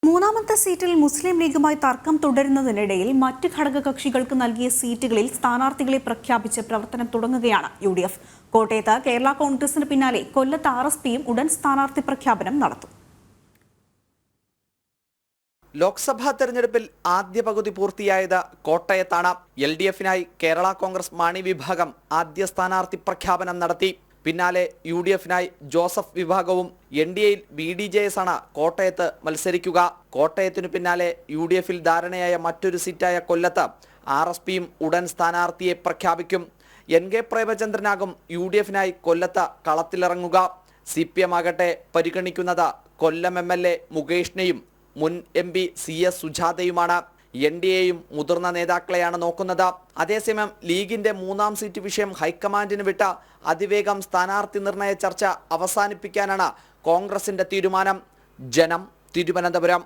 മൂന്നാമത്തെ സീറ്റിൽ മുസ്ലിം ലീഗുമായി തർക്കം തുടരുന്നതിനിടയിൽ മറ്റ് ഘടകകക്ഷികൾക്ക് നൽകിയ സീറ്റുകളിൽ സ്ഥാനാർത്ഥികളെ പ്രഖ്യാപിച്ച് പ്രവർത്തനം തുടങ്ങുകയാണ് UDF. കോട്ടയത്ത് കേരള കോൺഗ്രസിന് പിന്നാലെ കൊല്ലത്ത് RSPയും ഉടൻ സ്ഥാനാർത്ഥി പ്രഖ്യാപനം നടത്തും. ലോക്സഭാ തെരഞ്ഞെടുപ്പിൽ ആദ്യ പകുതി പൂർത്തിയായത് കോട്ടയത്താണ്. LDFനായി കേരള കോൺഗ്രസ് മാണി വിഭാഗം ആദ്യ സ്ഥാനാർത്ഥി പ്രഖ്യാപനം നടത്തി. പിന്നാലെ UDFനായി ജോസഫ് വിഭാഗവും NDAയിൽ BDJS ആണ് കോട്ടയത്ത് മത്സരിക്കുക. കോട്ടയത്തിനു പിന്നാലെ UDFൽ ധാരണയായ മറ്റൊരു സീറ്റായ കൊല്ലത്ത് RSPയും ഉടൻ സ്ഥാനാർത്ഥിയെ പ്രഖ്യാപിക്കും. NK പ്രേമചന്ദ്രനാകും UDFനായി കൊല്ലത്ത് കളത്തിലിറങ്ങുക. CPM ആകട്ടെ പരിഗണിക്കുന്നത് കൊല്ലം MLA മുകേഷിനെയും മുൻ MP CS സുജാതയുമാണ്. NDAയും മുതിർന്ന നേതാക്കളെയാണ് നോക്കുന്നത്. അതേസമയം ലീഗിന്റെ മൂന്നാം സീറ്റ് വിഷയം ഹൈക്കമാൻഡിന് വിട്ട അതിവേഗം സ്ഥാനാർത്ഥി നിർണയ ചർച്ച അവസാനിപ്പിക്കാനാണ് കോൺഗ്രസിന്റെ തീരുമാനം. ജനം, തിരുവനന്തപുരം.